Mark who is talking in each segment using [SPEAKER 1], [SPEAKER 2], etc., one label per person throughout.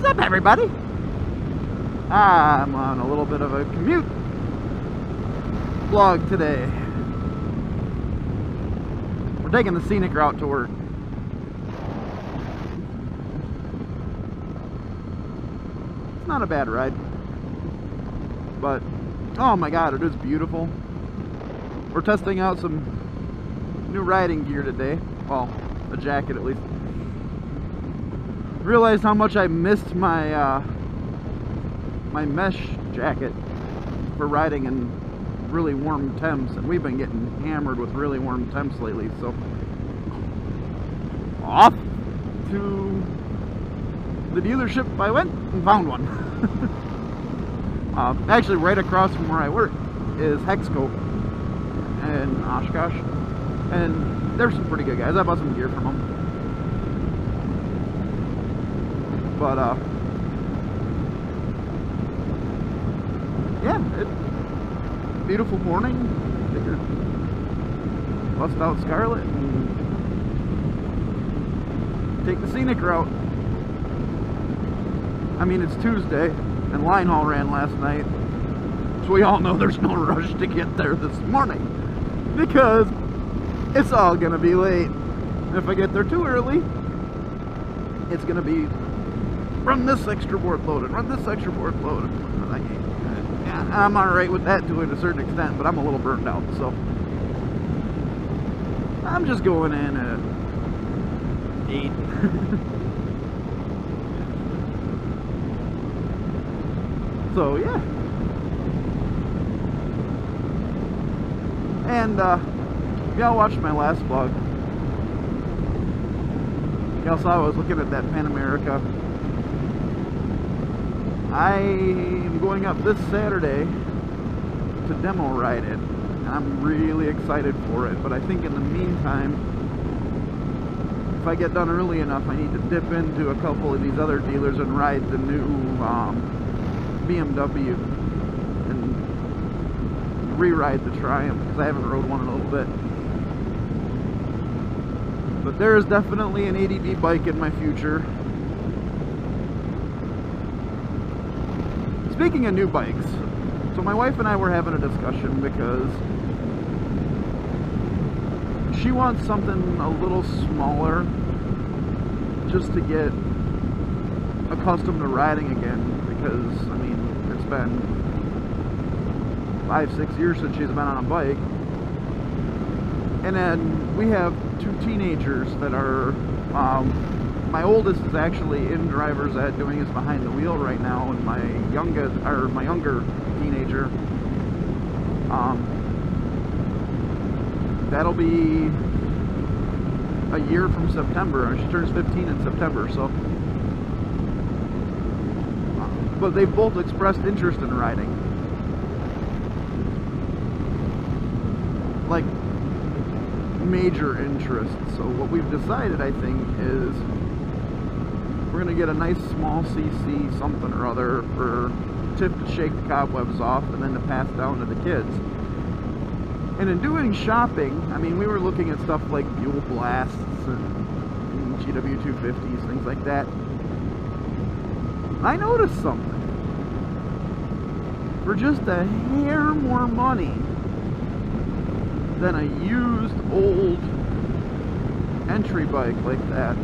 [SPEAKER 1] What's up, everybody? I'm on a little bit of a commute vlog today. We're taking the scenic route to work. It's not a bad ride, but oh my god, it is beautiful. We're testing out some new riding gear today. Well, a jacket at least. Realized how much I missed my my mesh jacket for riding in really warm temps, and we've been getting hammered with really warm temps lately, so off to the dealership I went and found one. Actually right across from where I work is Hexco in Oshkosh, and they're some pretty good guys. I bought some gear from them. But yeah, it's a beautiful morning. Figured bust out Scarlet and take the scenic route. I mean, it's Tuesday and line haul ran last night, so we all know there's no rush to get there this morning because it's all gonna be late. If I get there too early, it's gonna be run this extra board load and run this extra board load. I'm alright with that to a certain extent, but I'm a little burnt out, so I'm just going in at 8. So yeah. And y'all watched my last vlog. Y'all saw I was looking at that Pan America. I am going up this Saturday to demo ride it, and I'm really excited for it. But I think in the meantime, if I get done early enough, I need to dip into a couple of these other dealers and ride the new BMW and re-ride the Triumph, because I haven't rode one in a little bit. But there is definitely an ADV bike in my future. Speaking of new bikes, so my wife and I were having a discussion because she wants something a little smaller just to get accustomed to riding again, because I mean, it's been 5-6 years since she's been on a bike. And then we have 2 teenagers that are my oldest is actually in driver's ed doing his behind the wheel right now, and my younger teenager, that'll be a year from September. She turns 15 in September, so. But they've both expressed interest in riding. Like, major interest. So what we've decided, I think, is we're going to get a nice small CC something or other for Tiff to shake the cobwebs off and then to pass down to the kids. And in doing shopping, I mean, we were looking at stuff like Fuel Blasts and GW250s, things like that. I noticed something. For just a hair more money than a used old entry bike like that,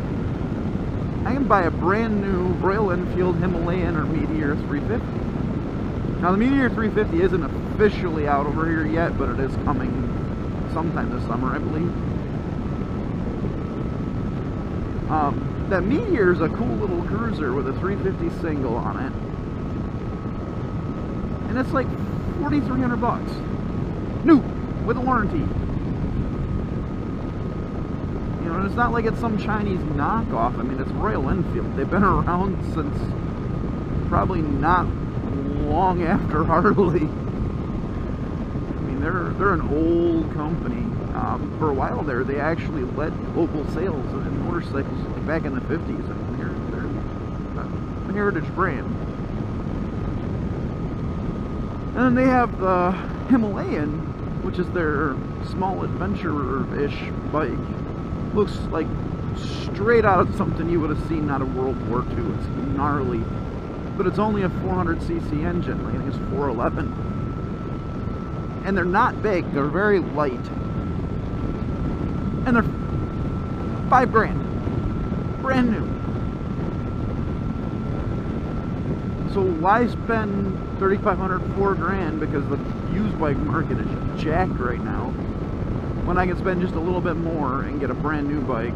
[SPEAKER 1] I can buy a brand new Royal Enfield Himalayan or Meteor 350. Now the Meteor 350 isn't officially out over here yet, but it is coming sometime this summer, I believe. That Meteor is a cool little cruiser with a 350 single on it, and it's like $4,300 new with a warranty. You know, and it's not like it's some Chinese knockoff. I mean, it's Royal Enfield. They've been around since probably not long after Harley. I mean, they're an old company. For a while there, they actually led global sales in motorcycles like back in the 50s. I mean, they're a heritage brand. And then they have the Himalayan, which is their small adventurer-ish bike. Looks like straight out of something you would have seen out of World War II. It's gnarly. But it's only a 400cc engine. I think it's 411. And they're not big. They're very light. And they're $5,000. Brand new. So why spend $3,500, $4,000, because the used bike market is jacked right now, when I can spend just a little bit more and get a brand new bike.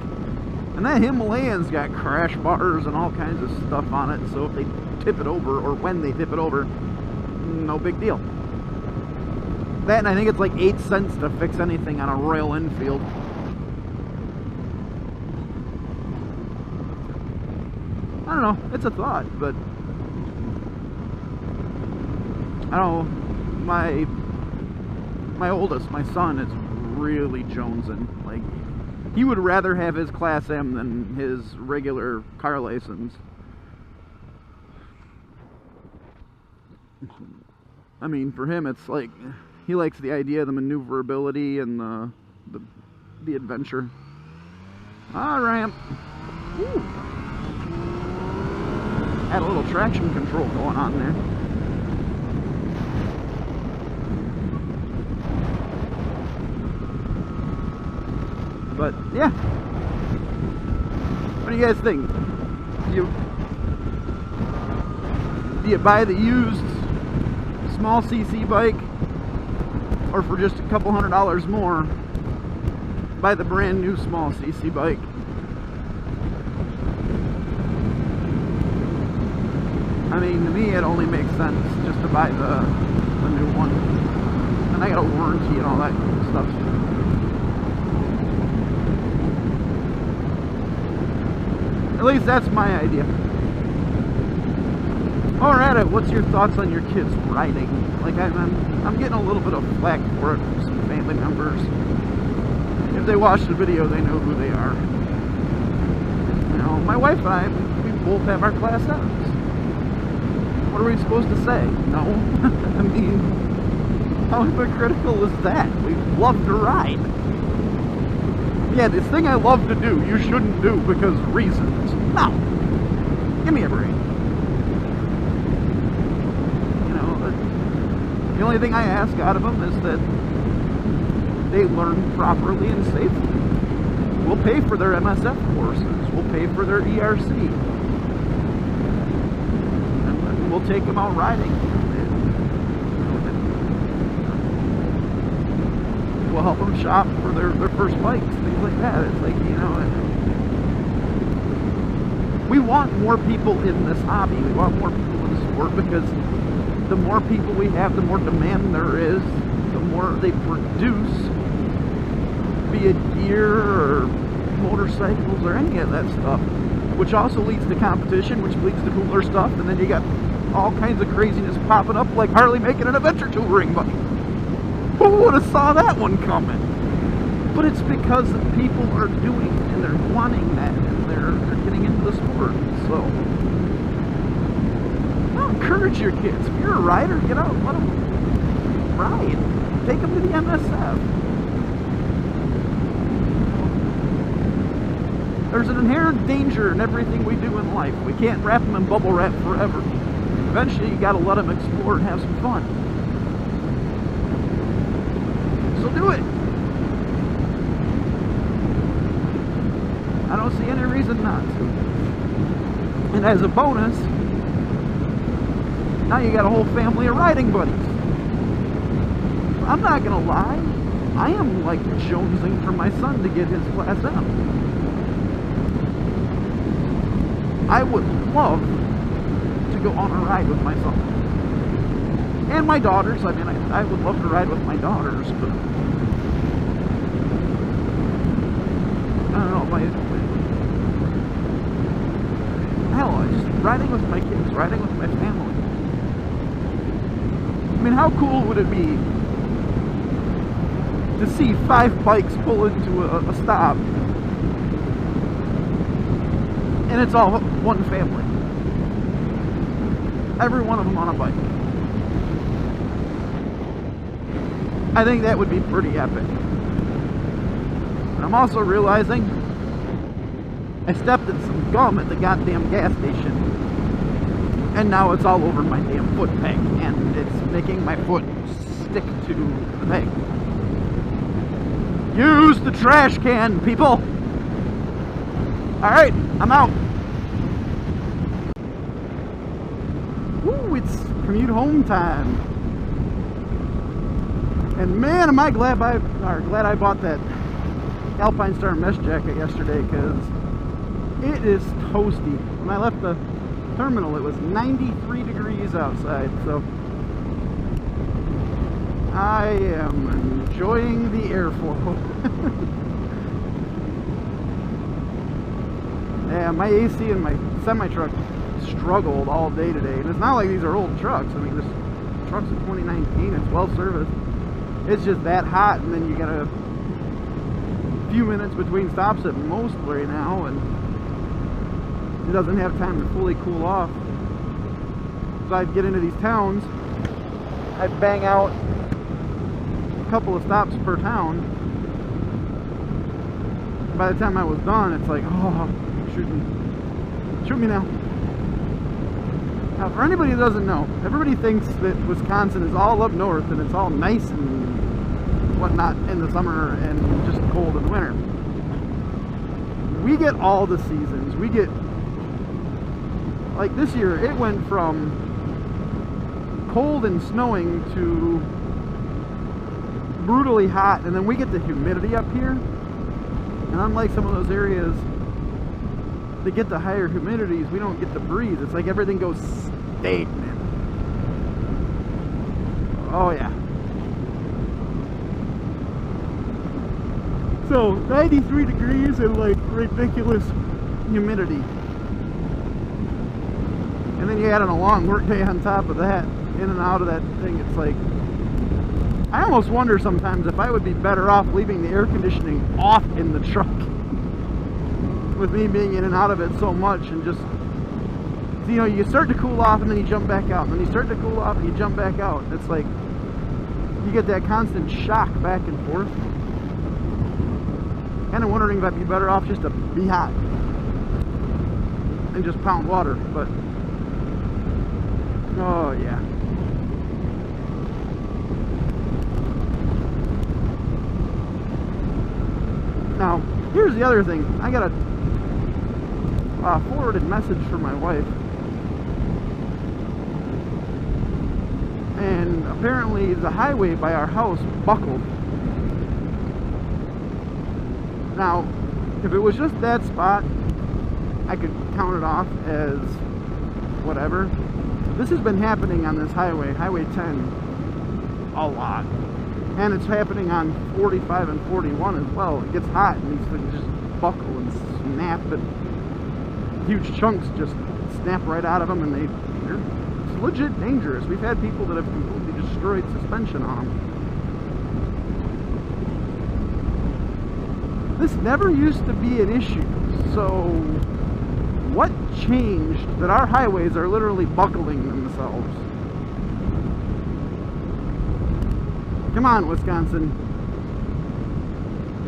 [SPEAKER 1] And that Himalayan's got crash bars and all kinds of stuff on it, so if they tip it over, or when they tip it over, no big deal. That, and I think it's like 8 cents to fix anything on a Royal Enfield. I don't know, it's a thought, but I don't know, my oldest, my son, is really jonesing. Like, he would rather have his Class M than his regular car license. I mean, for him, it's like, he likes the idea of the maneuverability and the adventure. Ah, ramp. Woo. Had a little traction control going on there. But yeah, what do you guys think? Do you buy the used small CC bike, or for just a couple $100 more, buy the brand new small CC bike? I mean, to me, it only makes sense just to buy the new one, and I got a warranty and all that stuff. At least that's my idea. While we're at it, what's your thoughts on your kids riding? Like, I'm getting a little bit of flack for it from some family members. If they watch the video, they know who they are. You know, my wife and I, we both have our Class M's. What are we supposed to say? No? I mean, how hypocritical is that? We love to ride. Yeah, this thing I love to do, you shouldn't do because reasons. No. Give me a break. You know, the only thing I ask out of them is that they learn properly and safely. We'll pay for their MSF courses. We'll pay for their ERC. And we'll take them out riding. We'll help them shop for their first bikes, things like that. It's like, you know, we want more people in this hobby. We want more people in the sport, because the more people we have, the more demand there is, the more they produce, be it gear or motorcycles or any of that stuff, which also leads to competition, which leads to cooler stuff, and then you got all kinds of craziness popping up, like Harley making an adventure touring bike. Who would have saw that one coming? But it's because people are doing it, and they're wanting that, and they're getting into the sport. So, well, encourage your kids. If you're a rider, get out and let them ride. Take them to the MSF. There's an inherent danger in everything we do in life. We can't wrap them in bubble wrap forever. Eventually, you got to let them explore and have some fun. So do it. I don't see any reason not to. And as a bonus, now you got a whole family of riding buddies. I'm not gonna lie, I am like jonesing for my son to get his Class M. I would love to go on a ride with my son. And my daughters. I mean, I would love to ride with my daughters, but I don't know, hell, just riding with my kids, riding with my family. I mean, how cool would it be to see 5 bikes pull into a stop, and it's all one family, every one of them on a bike? I think that would be pretty epic. And I'm also realizing I stepped in some gum at the goddamn gas station, and now it's all over my damn foot peg, and it's making my foot stick to the peg. Use the trash can, people! Alright, I'm out. Woo, it's commute home time. And man, am I glad I bought that Alpine Star mesh jacket yesterday, because it is toasty. When I left the terminal, it was 93 degrees outside, so I am enjoying the airflow. Yeah, my AC and my semi-truck struggled all day today. And it's not like these are old trucks. I mean, this truck's a 2019, it's well serviced. It's just that hot, and then you got a few minutes between stops at most right now, and it doesn't have time to fully cool off. So I'd get into these towns, I'd bang out a couple of stops per town. By the time I was done, it's like, oh, shoot me now. Now, for anybody who doesn't know, everybody thinks that Wisconsin is all up north and it's all nice and whatnot in the summer and just cold in the winter. We get all the seasons. We get, like this year, it went from cold and snowing to brutally hot, and then we get the humidity up here. And unlike some of those areas that get the higher humidities, we don't get the breeze. It's like everything goes stagnant. Oh yeah. So 93 degrees and like ridiculous humidity. And then you add on a long work day on top of that, in and out of that thing. It's like, I almost wonder sometimes if I would be better off leaving the air conditioning off in the truck, with me being in and out of it so much, and just, you know, you start to cool off and then you jump back out, and then you start to cool off and you jump back out. It's like you get that constant shock back and forth. Kind of wondering if I'd be better off just to be hot and just pound water, but oh yeah. Now, here's the other thing. I got a forwarded message from my wife, and apparently the highway by our house buckled. Now, if it was just that spot, I could count it off as whatever. This has been happening on this highway, Highway 10, a lot. And it's happening on 45 and 41 as well. It gets hot and these things just buckle and snap, and huge chunks just snap right out of them, and it's legit dangerous. We've had people that have completely destroyed suspension on them. This never used to be an issue, so what changed that our highways are literally buckling themselves? Come on, Wisconsin.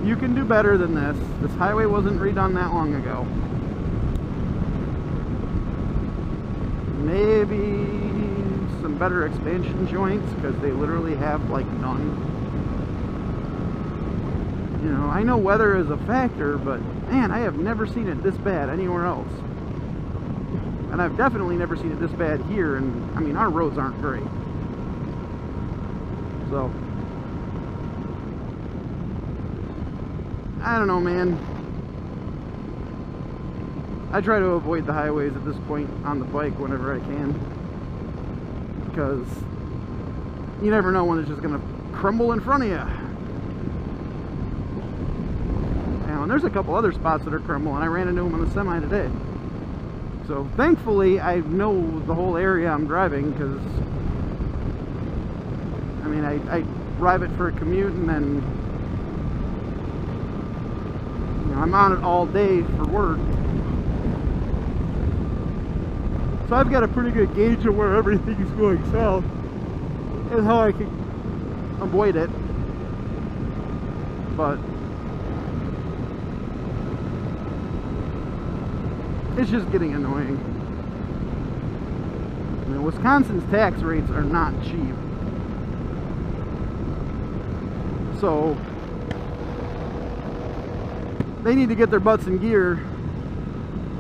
[SPEAKER 1] You can do better than this. This highway wasn't redone that long ago. Maybe some better expansion joints, because they literally have like none. You know, I know weather is a factor, but man, I have never seen it this bad anywhere else. And I've definitely never seen it this bad here, and I mean, our roads aren't great. So I don't know, man. I try to avoid the highways at this point on the bike whenever I can, because you never know when it's just going to crumble in front of you. And there's a couple other spots that are crumbling. I ran into them on the semi today. So thankfully I know the whole area I'm driving, because I mean, I drive it for a commute, and then I'm on it all day for work. So I've got a pretty good gauge of where everything's going south and how I can avoid it. But it's just getting annoying. You know, Wisconsin's tax rates are not cheap. So they need to get their butts in gear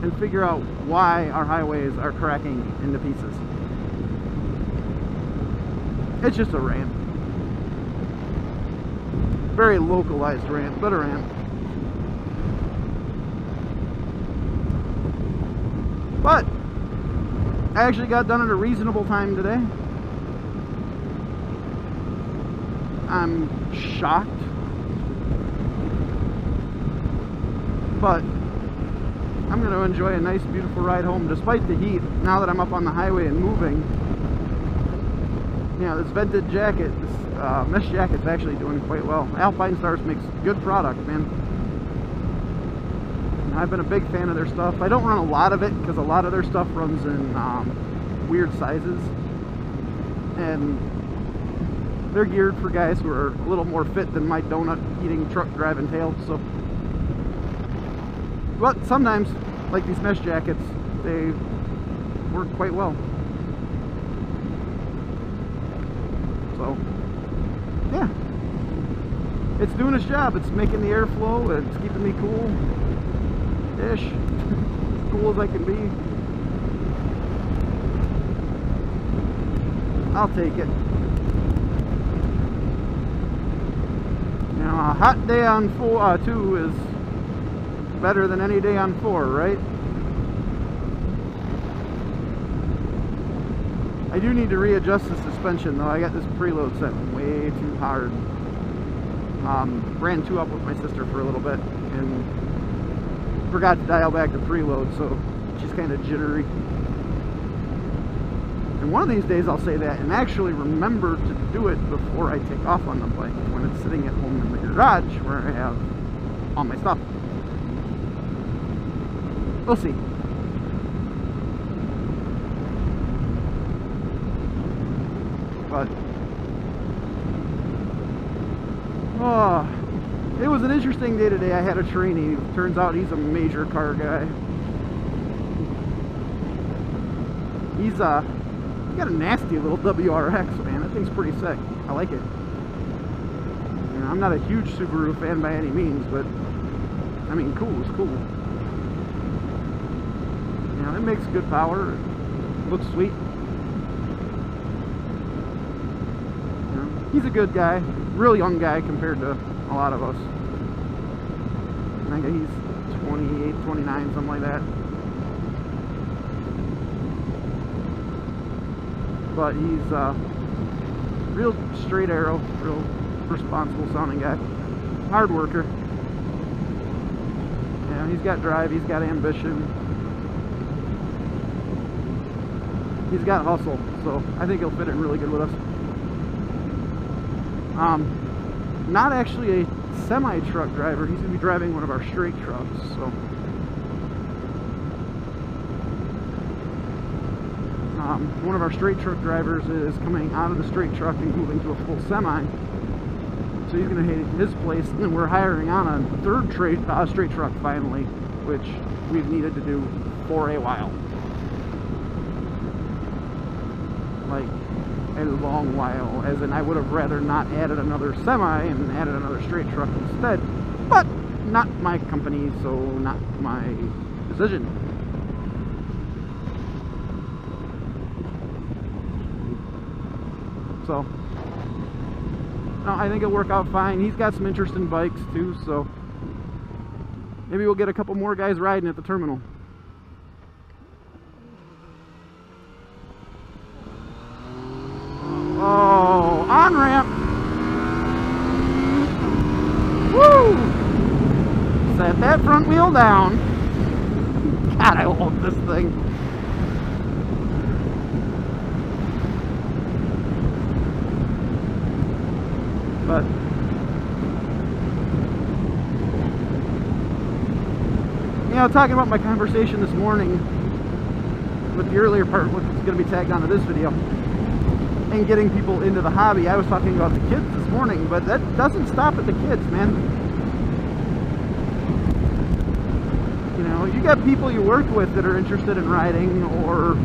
[SPEAKER 1] and figure out why our highways are cracking into pieces. It's just a rant. Very localized rant, but a rant. But I actually got done at a reasonable time today. I'm shocked, but I'm going to enjoy a nice, beautiful ride home despite the heat. Now that I'm up on the highway and moving, you know, this vented jacket, this mesh jacket's actually doing quite well. Alpine Stars makes good product, man. And I've been a big fan of their stuff. I don't run a lot of it because a lot of their stuff runs in weird sizes, and they're geared for guys who are a little more fit than my donut-eating, truck-driving tail. So, but sometimes, like these mesh jackets, they work quite well. So, yeah, it's doing its job. It's making the air flow. It's keeping me cool-ish, as cool as I can be. I'll take it. You know, a hot day on 2 is better than any day on 4, right? I do need to readjust the suspension though. I got this preload set way too hard. Ran 2 up with my sister for a little bit and forgot to dial back the preload, so she's kind of jittery. And one of these days I'll say that and actually remember to do it before I take off on the bike when it's sitting at home in the garage where I have all my stuff. We'll see. But it was an interesting day today. I had a trainee. Turns out he's a major car guy. He's got a nasty little WRX, man. That thing's pretty sick. I like it. You know, I'm not a huge Subaru fan by any means, but I mean, cool is cool. You know, it makes good power. It looks sweet. You know, he's a good guy. Real young guy compared to a lot of us. I think he's 28, 29, something like that. But he's real straight arrow, real responsible sounding guy. Hard worker. Yeah, he's got drive, he's got ambition. He's got hustle, so I think he'll fit in really good with us. Not actually a semi-truck driver, he's going to be driving one of our straight trucks, so. One of our straight truck drivers is coming out of the straight truck and moving to a full semi. So he's going to hit his place, and then we're hiring on a third straight truck finally, which we've needed to do for a while. Like, a long while, as in I would have rather not added another semi and added another straight truck instead, but not my company, so not my decision. So, no, I think it'll work out fine. He's got some interesting bikes too, so maybe we'll get a couple more guys riding at the terminal. Oh, on-ramp! Woo! Set that front wheel down. God, I love this thing. But you know, talking about my conversation this morning with the earlier part, which is going to be tagged onto this video, and getting people into the hobby, I was talking about the kids this morning, but that doesn't stop at the kids, man. You know, if you got people you work with that are interested in riding, or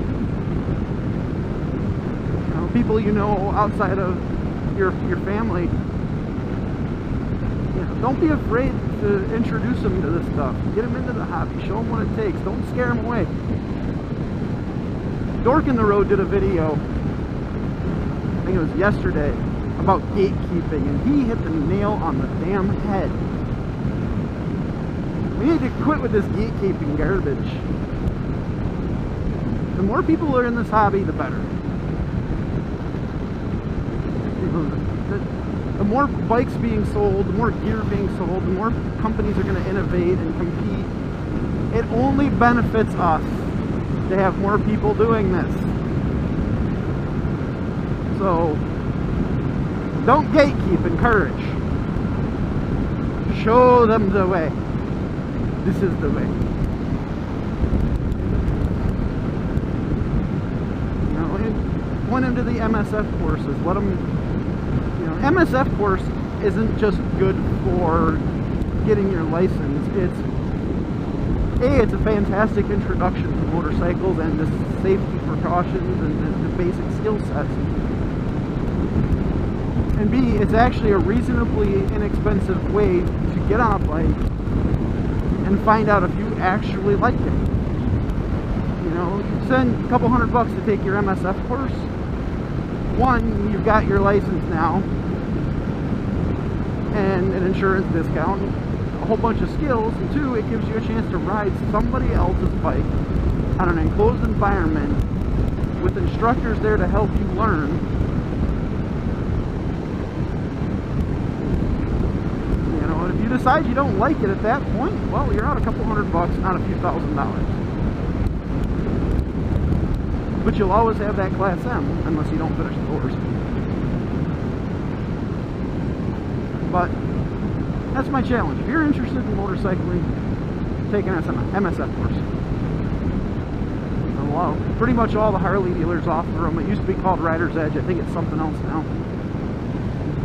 [SPEAKER 1] you know, people you know outside of your family, you know, don't be afraid to introduce them to this stuff. Get them into the hobby. Show them what it takes. Don't scare them away. Dork in the Road did a video, I think it was yesterday, about gatekeeping, and he hit the nail on the damn head. We need to quit with this gatekeeping garbage. The more people are in this hobby, the better. The more bikes being sold, the more gear being sold, the more companies are going to innovate and compete. It only benefits us to have more people doing this. So, don't gatekeep, encourage. Show them the way. This is the way. You know, point them to the MSF courses. Let them, you know, MSF course isn't just good for getting your license. It's a fantastic introduction to motorcycles and the safety precautions and the basic skill sets. And B, it's actually a reasonably inexpensive way to get on a bike and find out if you actually like it. You know, you spend a couple $100 to take your MSF course. One, you've got your license now and an insurance discount, a whole bunch of skills, and two, it gives you a chance to ride somebody else's bike on an enclosed environment with instructors there to help you learn. You know, and if you decide you don't like it at that point, well, you're out a couple $100, not a few $1,000s. But you'll always have that Class M unless you don't finish the course. But that's my challenge. If you're interested in motorcycling, take an MSF course. Well, pretty much all the Harley dealers offer them. It used to be called Rider's Edge. I think it's something else now.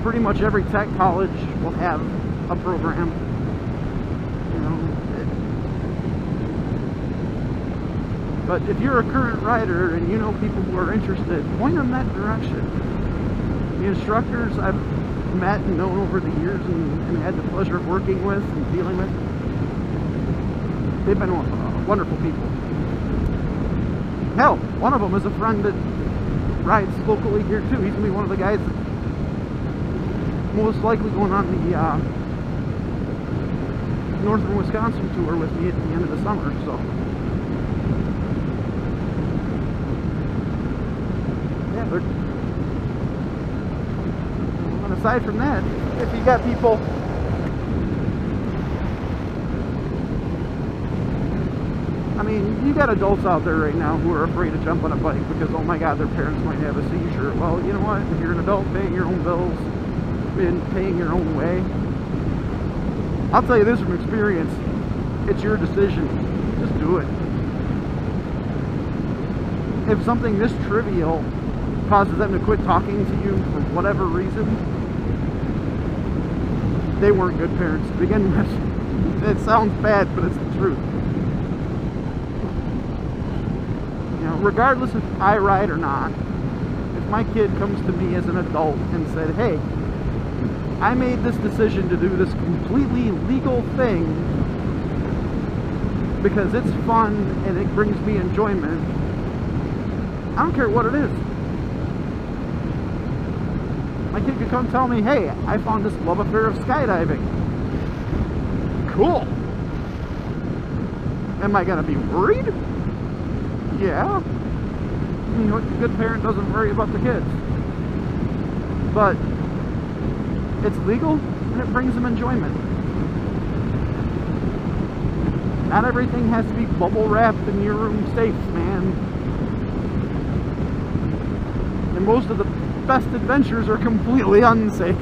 [SPEAKER 1] Pretty much every tech college will have a program. You know, but if you're a current rider and you know people who are interested, point them that direction. The instructors I've met and known over the years and had the pleasure of working with and dealing with, they've been wonderful people. Hell, one of them is a friend that rides locally here too. He's going to be one of the guys that's most likely going on the Northern Wisconsin tour with me at the end of the summer. So, yeah, and aside from that, if you got people I mean, you got adults out there right now who are afraid to jump on a bike because, oh my God, their parents might have a seizure. Well, you know what? If you're an adult paying your own bills and paying your own way, I'll tell you this from experience, it's your decision. Just do it. If something this trivial causes them to quit talking to you for whatever reason, they weren't good parents to begin with. It sounds bad, but it's the truth. You know, regardless if I ride or not, if my kid comes to me as an adult and said, hey, I made this decision to do this completely legal thing because it's fun and it brings me enjoyment, I don't care what it is. My kid could come tell me, hey, I found this love affair of skydiving. Cool. Am I going to be worried? Yeah. You know, a good parent doesn't worry about the kids. But it's legal and it brings them enjoyment. Not everything has to be bubble wrapped in your room safe, man. And most of the best adventures are completely unsafe.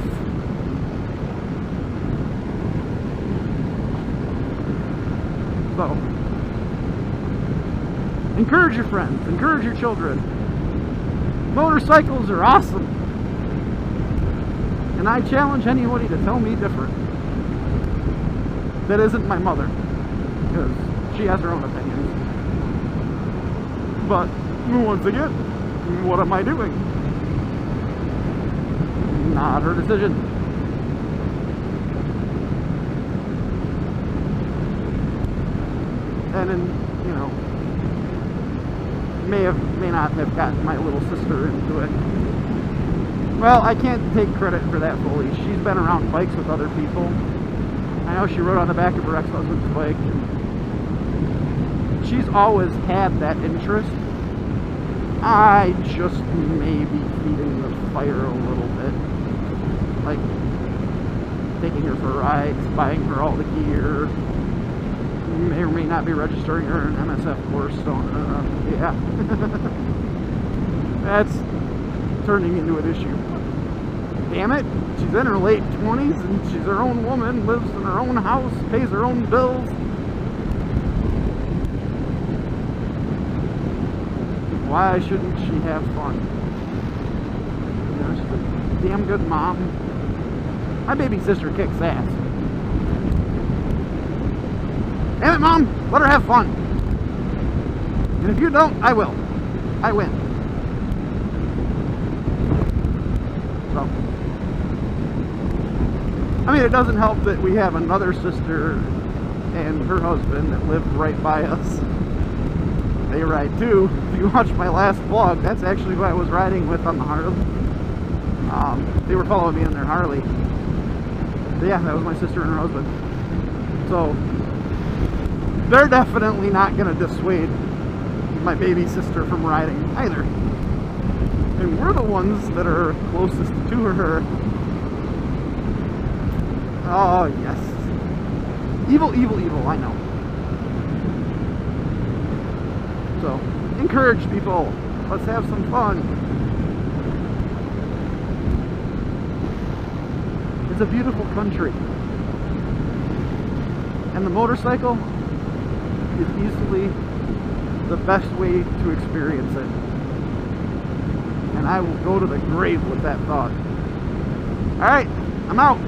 [SPEAKER 1] So, encourage your friends, encourage your children. Motorcycles are awesome. And I challenge anybody to tell me different. That isn't my mother. Because She has her own opinions. But once again, what am I doing? Not her decision. And then, you know, may not have gotten my little sister into it. Well, I can't take credit for that fully. She's been around bikes with other people. I know she rode on the back of her ex-husband's bike. And she's always had that interest. I just may be feeding the fire a little bit. Like, taking her for rides, buying her all the gear. May or may not be registering her an MSF course, so, yeah. That's turning into an issue. Damn it, she's in her late 20s and she's her own woman, lives in her own house, pays her own bills. Why shouldn't she have fun? You know, she's a damn good mom. My baby sister kicks ass. Damn it, Mom! Let her have fun! And if you don't, I will. I win. So. I mean, it doesn't help that we have another sister and her husband that live right by us. They ride too. If you watch my last vlog, that's actually who I was riding with on the Harley. They were following me in their Harley. But yeah, that was my sister and her husband. So, they're definitely not going to dissuade my baby sister from riding either. And we're the ones that are closest to her. Oh, yes. Evil, evil, evil, I know. So, encourage people. Let's have some fun. It's a beautiful country. And the motorcycle is easily the best way to experience it. And I will go to the grave with that thought. Alright, I'm out.